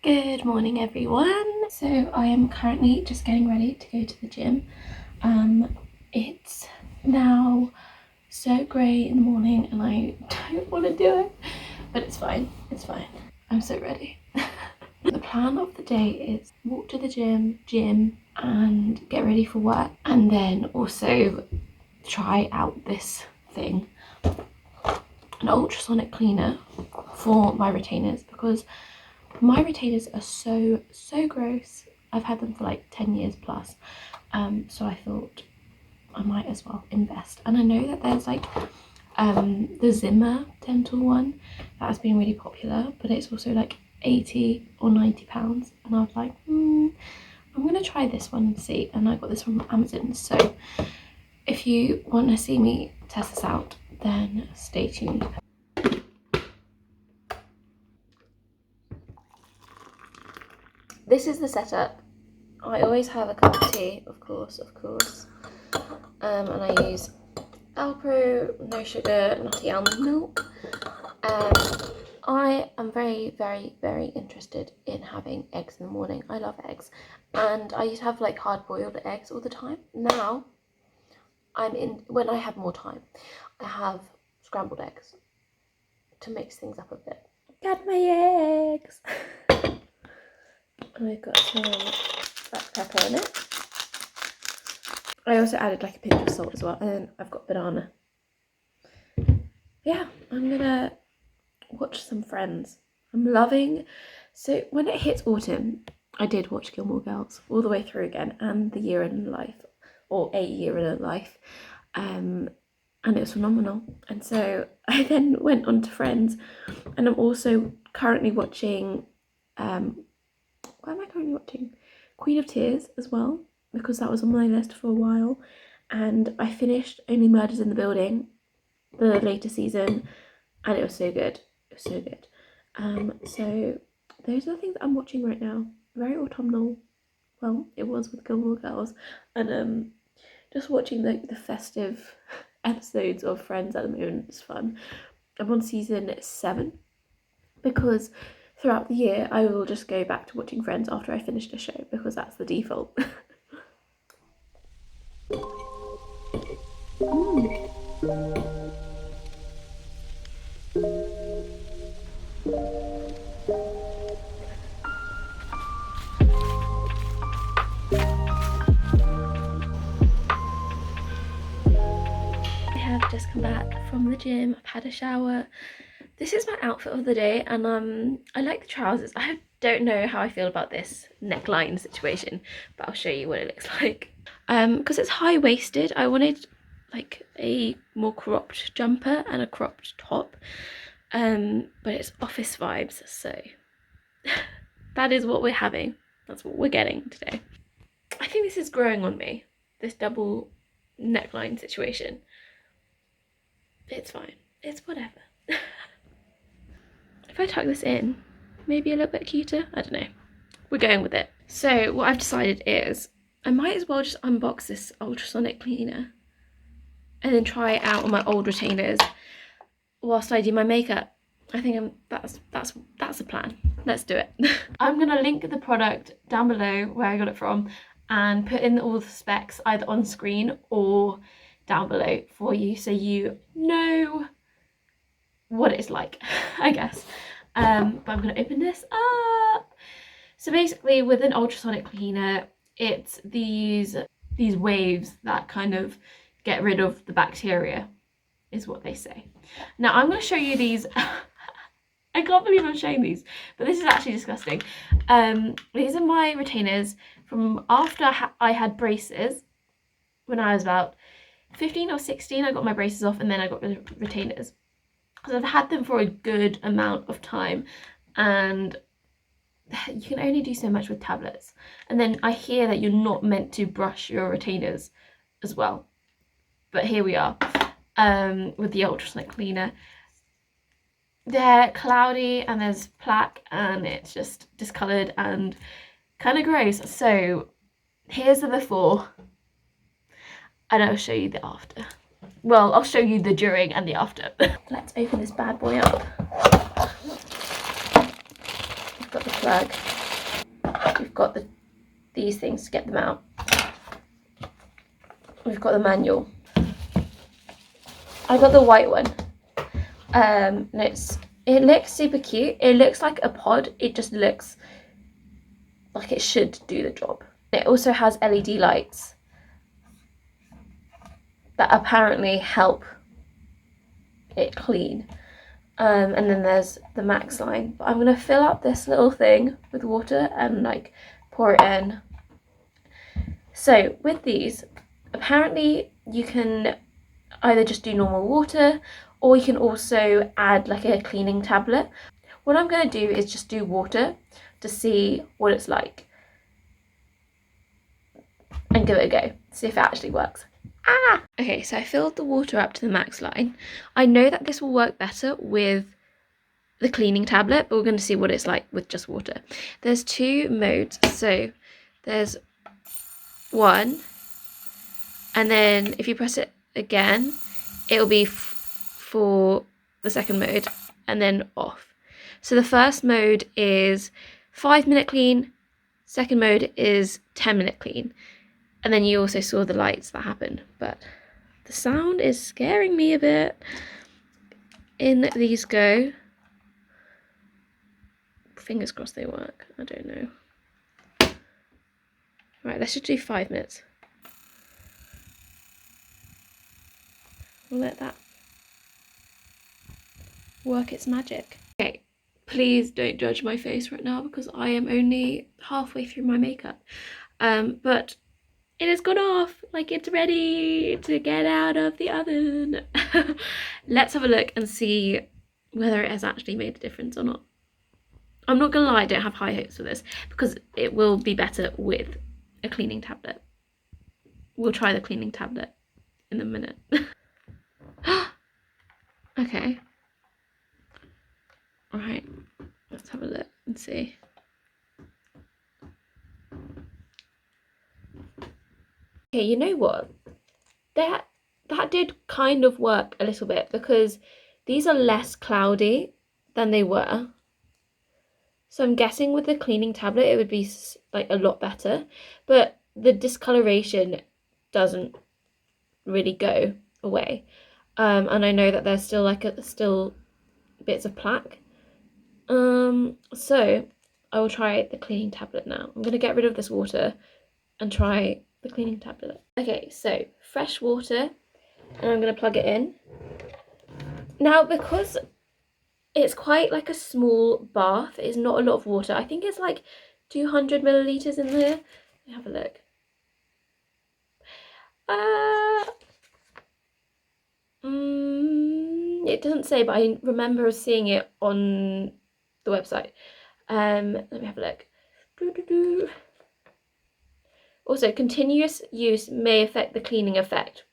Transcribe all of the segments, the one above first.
Good morning everyone. So I am currently just getting ready to go to the gym. It's now so grey in the morning and I don't want to do it, but it's fine, I'm so ready. The plan of the day is walk to the gym and get ready for work, and then also try out this thing, an ultrasonic cleaner for my retainers, because my retainers are so gross. I've had them for like 10 years plus, so I thought I might as well invest. And I know that there's like the Zimmer dental one that has been really popular, but it's also like 80 or 90 pounds, and I was like, I'm gonna try this one and see. And I got this from Amazon, so if you want to see me test this out, then stay tuned. This is the setup. I always have a cup of tea, of course, and I use Alpro, no sugar, nutty almond milk. I am very interested in having eggs in the morning. I love eggs, and I used to have like hard-boiled eggs all the time. Now, when I have more time, I have scrambled eggs to mix things up a bit. Got my eggs. I've got some black pepper in it. I also added like a pinch of salt as well, and then I've got banana. Yeah, I'm gonna watch some Friends. I'm loving, so when it hits autumn, I did watch Gilmore Girls all the way through again, and The Year in Life, or A Year in a Life, and it was phenomenal. And so I then went on to Friends, and I'm also currently watching what am I currently watching? Queen of Tears as well, because that was on my list for a while. And I finished Only Murders in the Building, the later season, and it was so good. So those are the things that I'm watching right now. Very autumnal. Well, it was with Gilmore Girls. And just watching the festive episodes of Friends at the moment is fun. I'm on season 7, because throughout the year I will just go back to watching Friends after I finish the show, because that's the default. I have just come back from the gym. I've had a shower. This is my outfit of the day, and I like the trousers. I don't know how I feel about this neckline situation, but I'll show you what it looks like. Because it's high-waisted, I wanted like a more cropped jumper and a cropped top, but it's office vibes, so that is what we're having. That's what we're getting today. I think this is growing on me, this double neckline situation. It's fine, it's whatever. If I tuck this in, maybe a little bit cuter, I don't know. We're going with it. So what I've decided is I might as well just unbox this ultrasonic cleaner and then try it out on my old retainers whilst I do my makeup. I think that's the plan. Let's do it. I'm gonna link the product down below where I got it from and put in all the specs either on screen or down below for you, so you know what it's like, I guess. But I'm gonna open this up. So basically, with an ultrasonic cleaner, it's these waves that kind of get rid of the bacteria, is what they say. Now I'm going to show you these. I can't believe I'm showing these, but this is actually disgusting. These are my retainers from after I had braces. When I was about 15 or 16, I got my braces off, and then I got the retainers. Because I've had them for a good amount of time, and you can only do so much with tablets. And then I hear that you're not meant to brush your retainers as well. But here we are with the ultrasonic cleaner. They're cloudy and there's plaque and it's just discoloured and kind of gross. So here's the before and I'll show you the after. Well, I'll show you the during and the after. Let's open this bad boy up. I've got the plug. you've got these things to get them out. We've got the manual. I got the white one. And it looks super cute. It looks like a pod. It just looks like it should do the job. It also has LED lights that apparently help it clean. And then there's the max line. But I'm gonna fill up this little thing with water and like pour it in. So with these, apparently you can either just do normal water, or you can also add like a cleaning tablet. What I'm going to do is just do water to see what it's like and give it a go, see if it actually works. Okay, so I filled the water up to the max line. I know that this will work better with the cleaning tablet, but we're going to see what it's like with just water. There's 2 modes, so there's 1, and then if you press it again, it'll be for the second mode, and then off. So the first mode is 5-minute clean, second mode is 10-minute clean, and then you also saw the lights that happen, but the sound is scaring me a bit. In these go. Fingers crossed they work, I don't know. Right, let's just do 5 minutes. We'll let that work its magic. Okay, please don't judge my face right now because I am only halfway through my makeup. But it has gone off, like it's ready to get out of the oven. Let's have a look and see whether it has actually made a difference or not. I'm not gonna lie, I don't have high hopes for this because it will be better with a cleaning tablet. We'll try the cleaning tablet in a minute. Okay. Alright, let's have a look and see. Okay, you know what? That did kind of work a little bit because these are less cloudy than they were. So I'm guessing with the cleaning tablet it would be like a lot better, but the discoloration doesn't really go away. And I know that there's still like still bits of plaque. So I will try the cleaning tablet now. I'm gonna get rid of this water and try the cleaning tablet. Okay, so fresh water, and I'm gonna plug it in. Now, because it's quite like a small bath, it's not a lot of water. I think it's like 200 milliliters in there. Let me have a look. It doesn't say, but I remember seeing it on the website. Let me have a look. Also, continuous use may affect the cleaning effect.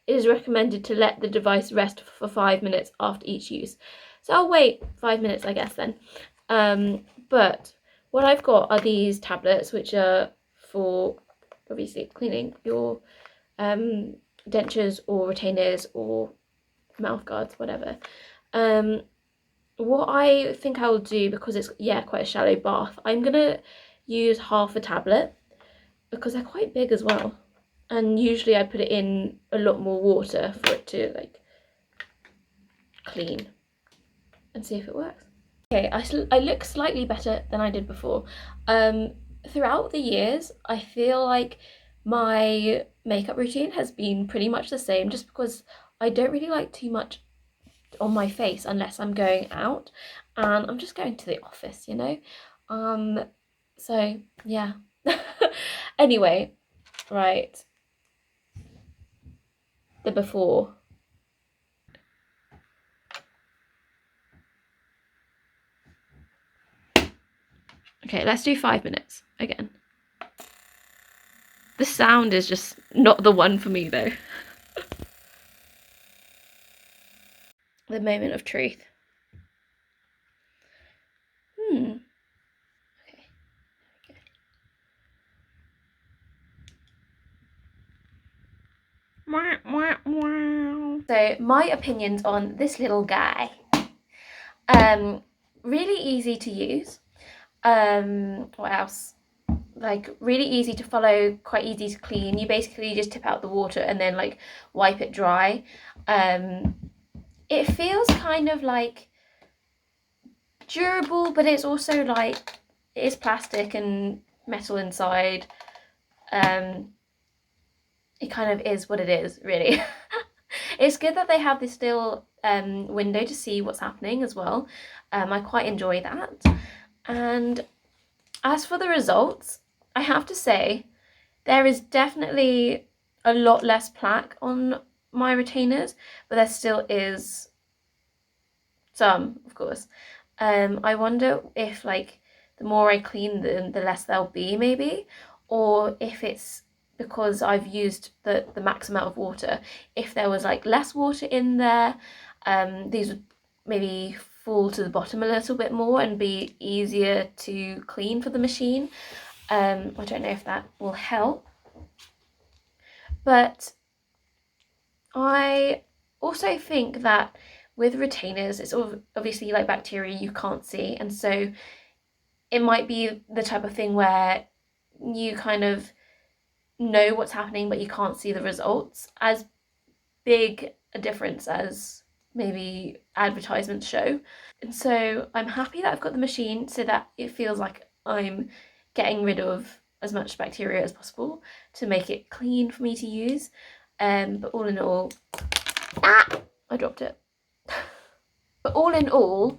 It is recommended to let the device rest for 5 minutes after each use. So I'll wait 5 minutes, I guess, then. But what I've got are these tablets, which are for, obviously, cleaning your dentures or retainers or mouth guards, whatever. What I think I will do, because it's, yeah, quite a shallow bath, I'm going to use half a tablet because they're quite big as well. And usually I put it in a lot more water for it to like clean and see if it works. Okay, I look slightly better than I did before. Throughout the years, I feel like my makeup routine has been pretty much the same, just because I don't really like too much on my face unless I'm going out, and I'm just going to the office, you know. So yeah. Anyway, right, the before. Okay, let's do 5 minutes again. The sound is just not the one for me though. The moment of truth. Okay. So my opinions on this little guy. Really easy to use. What else? Like really easy to follow, quite easy to clean. You basically just tip out the water and then like wipe it dry. It feels kind of like durable, but it's also like it is plastic and metal inside. It kind of is what it is, really. It's good that they have this little window to see what's happening as well. I quite enjoy that. And as for the results, I have to say there is definitely a lot less plaque on my retainers, but there still is some, of course. I wonder if like the more I clean them, the less there'll be, maybe, or if it's because I've used the max amount of water. If there was like less water in there, these would maybe fall to the bottom a little bit more and be easier to clean for the machine. I don't know if that will help, but I also think that with retainers, it's obviously like bacteria you can't see, and so it might be the type of thing where you kind of know what's happening but you can't see the results as big a difference as maybe advertisements show. And so I'm happy that I've got the machine so that it feels like I'm getting rid of as much bacteria as possible to make it clean for me to use. But all in all, I dropped it. But all in all,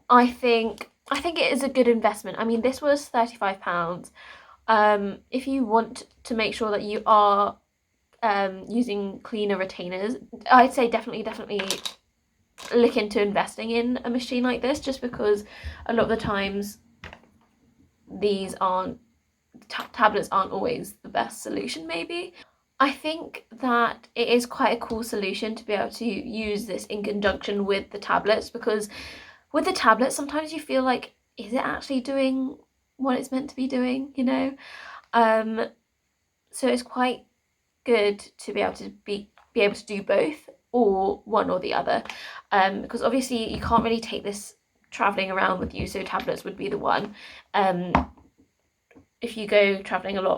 I think it is a good investment. I mean, this was £35. If you want to make sure that you are using cleaner retainers, I'd say definitely look into investing in a machine like this, just because a lot of the times these tablets aren't always the best solution, maybe. I think that it is quite a cool solution to be able to use this in conjunction with the tablets, because with the tablets sometimes you feel like, is it actually doing what it's meant to be doing, you know? So it's quite good to be able to do both, or one or the other, because obviously you can't really take this traveling around with you, so tablets would be the one. If you go traveling a lot,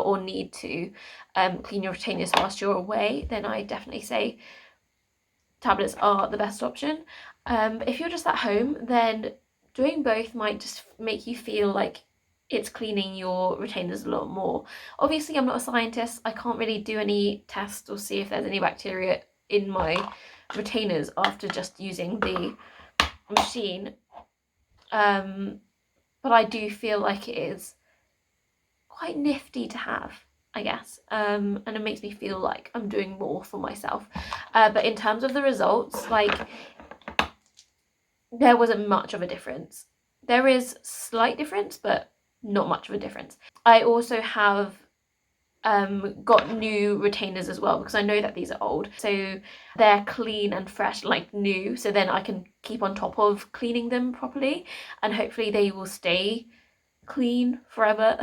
or need to clean your retainers whilst you're away, then I definitely say tablets are the best option. But if you're just at home, then doing both might just make you feel like it's cleaning your retainers a lot more. Obviously, I'm not a scientist. I can't really do any tests or see if there's any bacteria in my retainers after just using the machine. But I do feel like it is quite nifty to have, I guess, and it makes me feel like I'm doing more for myself. But in terms of the results, like, there wasn't much of a difference. There is slight difference, but not much of a difference. I also have got new retainers as well, because I know that these are old, so they're clean and fresh like new, so then I can keep on top of cleaning them properly, and hopefully they will stay clean forever.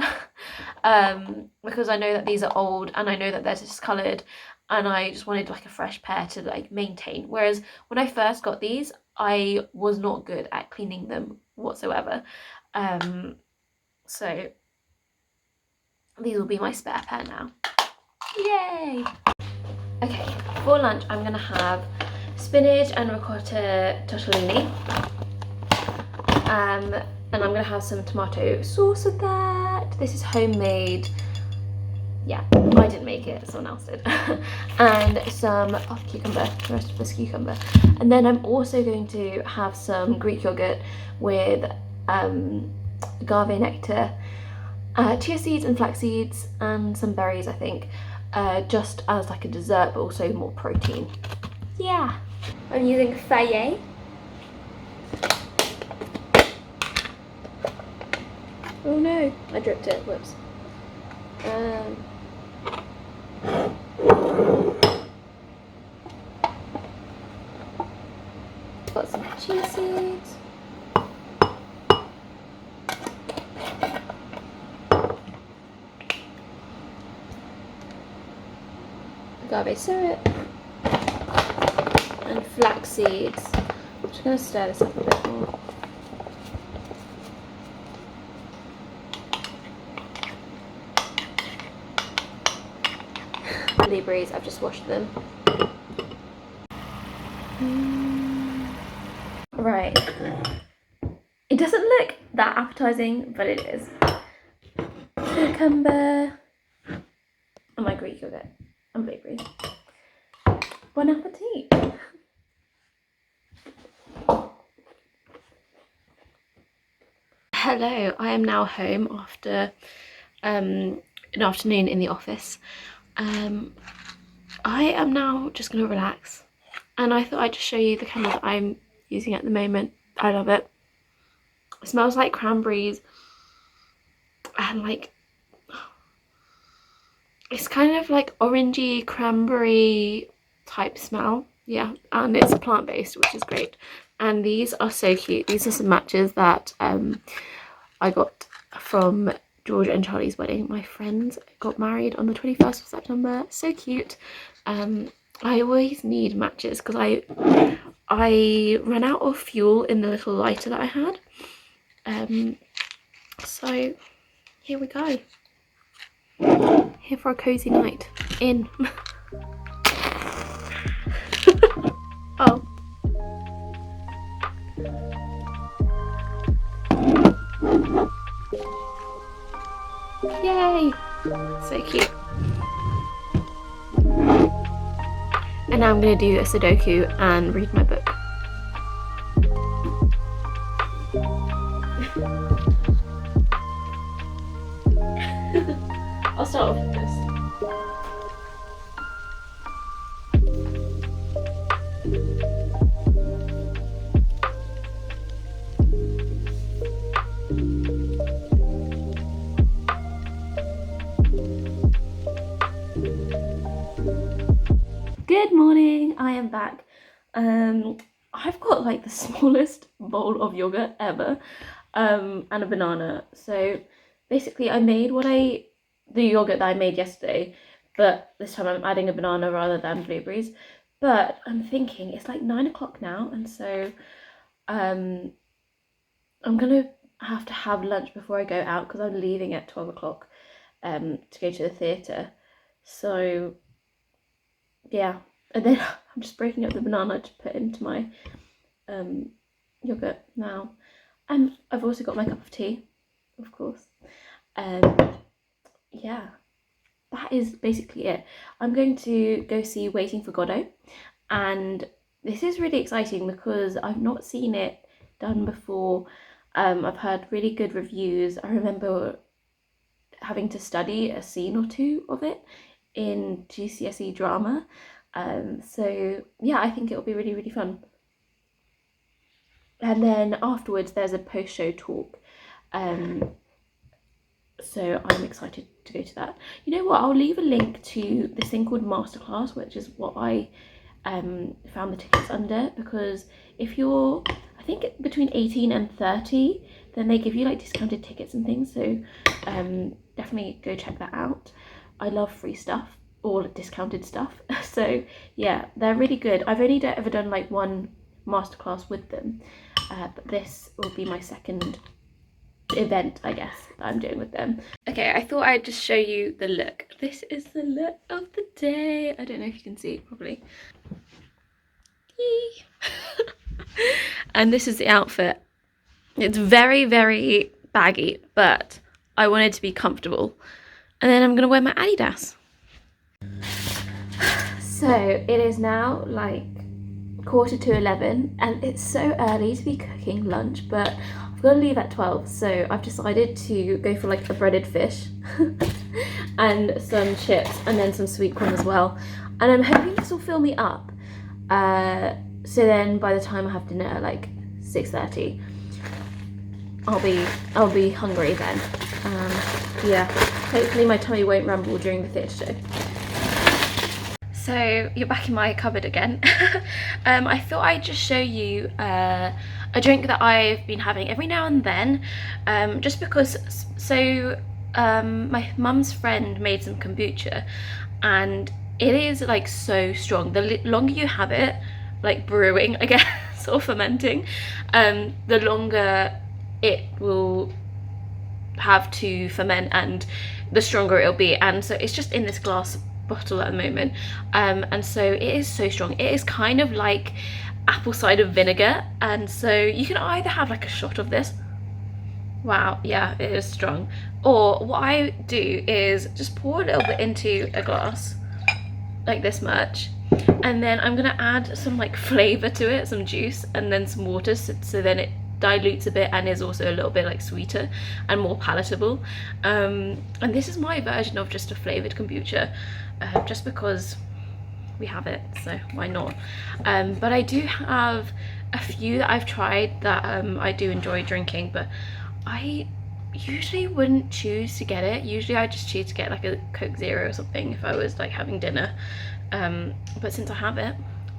Because I know that these are old and I know that they're discolored, and I just wanted like a fresh pair to like maintain, whereas when I first got these I was not good at cleaning them whatsoever. So these will be my spare pair now. Yay! Okay, for lunch I'm gonna have spinach and ricotta tortellini, and I'm gonna have some tomato sauce with that. This is homemade. Yeah, I didn't make it, someone else did. And some cucumber, roasted plus cucumber. And then I'm also going to have some Greek yogurt with agave nectar, chia seeds and flax seeds, and some berries, I think, just as like a dessert, but also more protein. Yeah, I'm using Fayet. Oh no, I dripped it, whoops. Got some chia seeds. Agave syrup. And flax seeds. I'm just going to stir this up a bit more. blueberries. I've just washed them. Right. It doesn't look that appetizing, but it is. Cucumber. And my Greek yogurt. And blueberries. Bon appetit. Hello, I am now home after an afternoon in the office. I am now just going to relax, and I thought I'd just show you the candle that I'm using at the moment. I love it. It smells like cranberries and like, it's kind of like orangey cranberry type smell. Yeah, and it's plant-based, which is great. And these are so cute. These are some matches that I got from George and Charlie's wedding. My friends got married on the 21st of September. So cute. I always need matches because I ran out of fuel in the little lighter that I had. So here we go. Here for a cozy night in. Oh. Yay! So cute. And now I'm going to do a Sudoku and read my book. I'll start off with this. Good morning, I am back. I've got like the smallest bowl of yogurt ever, and a banana. So basically I made the yogurt that I made yesterday, but this time I'm adding a banana rather than blueberries. But I'm thinking it's like 9 o'clock now, and so I'm gonna have to have lunch before I go out because I'm leaving at 12 o'clock to go to the theatre. So yeah, and then I'm just breaking up the banana to put into my yogurt now. And I've also got my cup of tea, of course. Yeah, that is basically it. I'm going to go see Waiting for Godot, and this is really exciting because I've not seen it done before. I've heard really good reviews. I remember having to study a scene or two of it in GCSE drama. So yeah, I think it'll be really, really fun. And then afterwards there's a post-show talk. So I'm excited to go to that. You know what, I'll leave a link to this thing called Masterclass, which is what I found the tickets under, because if you're, I think between 18 and 30, then they give you like discounted tickets and things. So definitely go check that out. I love free stuff or discounted stuff. So yeah, they're really good. I've only ever done like one masterclass with them, but this will be my second event, I guess, that I'm doing with them. Okay, I thought I'd just show you the look. This is the look of the day. I don't know if you can see it properly. And this is the outfit. It's very, very baggy, but I wanted to be comfortable. And then I'm gonna wear my Adidas. So it is now like 11:15, and it's so early to be cooking lunch, but I've got to leave at 12, so I've decided to go for like a breaded fish and some chips and then some sweet corn as well. And I'm hoping this will fill me up, so then by the time I have dinner at like 6:30, I'll be hungry then. Yeah, hopefully my tummy won't rumble during the theatre show. So you're back in my cupboard again. I thought I'd just show you a drink that I've been having every now and then, just because, so my mum's friend made some kombucha, and it is like so strong. The longer you have it, like brewing, I guess, or fermenting, the longer it will have to ferment and the stronger it'll be. And so it's just in this glass bottle at the moment, and so it is so strong. It is kind of like apple cider vinegar, and so you can either have like a shot of this. Wow, yeah, it is strong. Or what I do is just pour a little bit into a glass, like this much, and then I'm gonna add some like flavour to it, some juice, and then some water, so then it dilutes a bit and is also a little bit like sweeter and more palatable. And this is my version of just a flavoured kombucha, just because we have it, so why not. But I do have a few that I've tried that I do enjoy drinking, but I usually wouldn't choose to get it. Usually I just choose to get like a Coke Zero or something if I was like having dinner, but since I have it,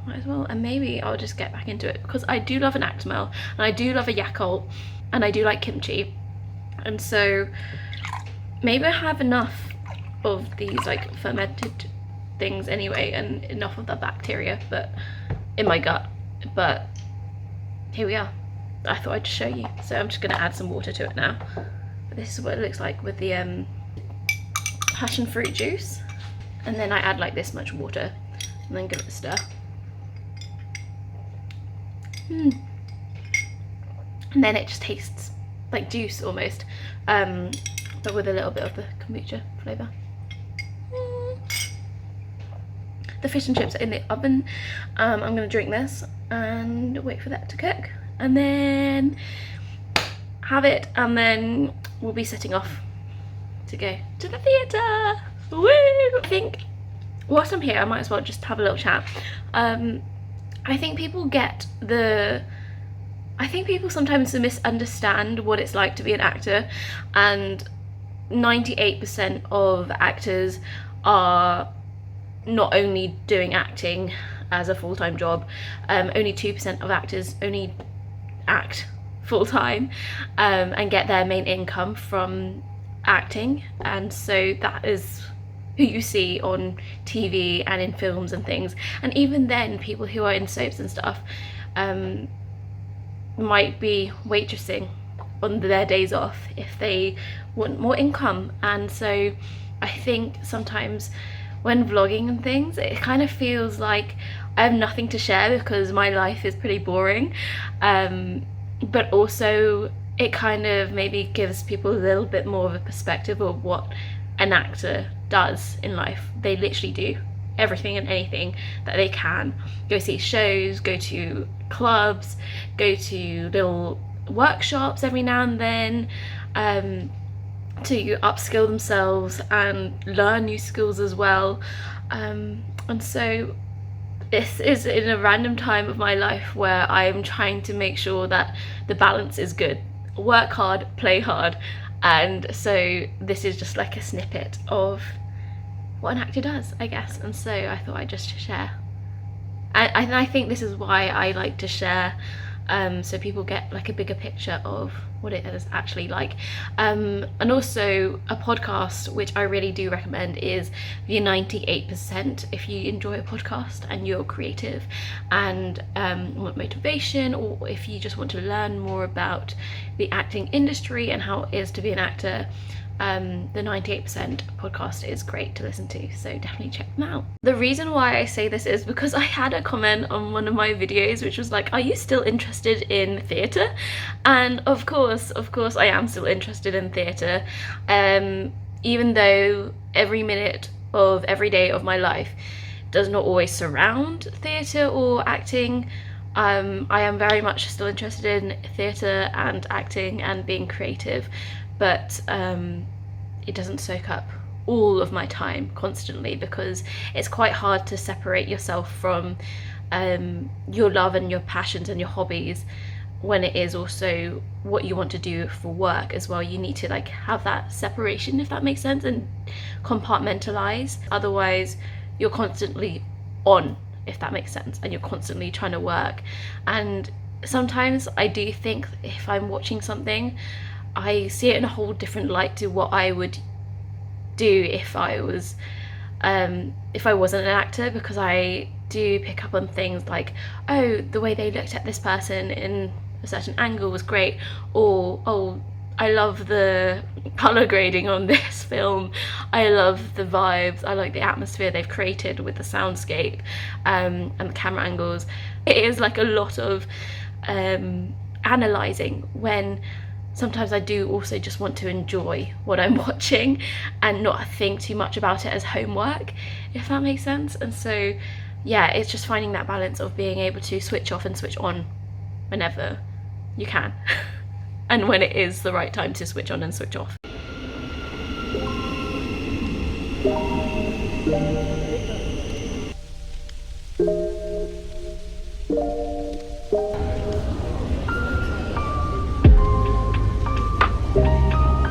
might as well. And maybe I'll just get back into it, because I do love an Actimel, and I do love a Yakult, and I do like kimchi, and so maybe I have enough of these like fermented things anyway, and enough of the bacteria but in my gut. But here we are. I thought I'd show you, so I'm just going to add some water to it now. But this is what it looks like with the passion fruit juice, and then I add like this much water and then give it a stir. And then it just tastes like juice almost, but with a little bit of the kombucha flavour. The fish and chips are in the oven. I'm going to drink this and wait for that to cook, and then have it, and then we'll be setting off to go to the theatre. Woo! I think whilst I'm here I might as well just have a little chat. I think people sometimes misunderstand what it's like to be an actor, and 98% of actors are not only doing acting as a full-time job, only 2% of actors only act full-time, and get their main income from acting, and so that is who you see on TV and in films and things. And even then, people who are in soaps and stuff might be waitressing on their days off if they want more income. And so I think sometimes when vlogging and things, it kind of feels like I have nothing to share because my life is pretty boring, but also it kind of maybe gives people a little bit more of a perspective of what an actor does in life. They literally do everything and anything that they can. Go see shows, go to clubs, go to little workshops every now and then, to upskill themselves and learn new skills as well. And so this is in a random time of my life where I'm trying to make sure that the balance is good. Work hard, play hard. And so this is just like a snippet of what an actor does, I guess. And so I thought I'd just share. And I think this is why I like to share, so people get like a bigger picture of what it is actually like. And also a podcast, which I really do recommend, is the 98%. If you enjoy a podcast and you're creative and want motivation, or if you just want to learn more about the acting industry and how it is to be an actor, the 98% podcast is great to listen to, so definitely check them out. The reason why I say this is because I had a comment on one of my videos which was like, are you still interested in theatre? And of course I am still interested in theatre, even though every minute of every day of my life does not always surround theatre or acting. I am very much still interested in theatre and acting and being creative, but it doesn't soak up all of my time constantly, because it's quite hard to separate yourself from your love and your passions and your hobbies when it is also what you want to do for work as well. You need to like have that separation, if that makes sense, and compartmentalize. Otherwise you're constantly on, if that makes sense, and you're constantly trying to work. And sometimes I do think if I'm watching something, I see it in a whole different light to what I would do if I wasn't an actor, because I do pick up on things like, oh, the way they looked at this person in a certain angle was great, or oh, I love the colour grading on this film. I love the vibes. I like the atmosphere they've created with the soundscape and the camera angles. It is like a lot of analysing, when sometimes I do also just want to enjoy what I'm watching and not think too much about it as homework, if that makes sense. And so yeah, it's just finding that balance of being able to switch off and switch on whenever you can and when it is the right time to switch on and switch off.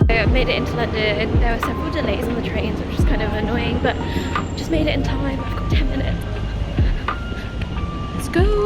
I made it into London. There were several delays on the trains, which was kind of annoying, but just made it in time. I've got 10 minutes. Let's go!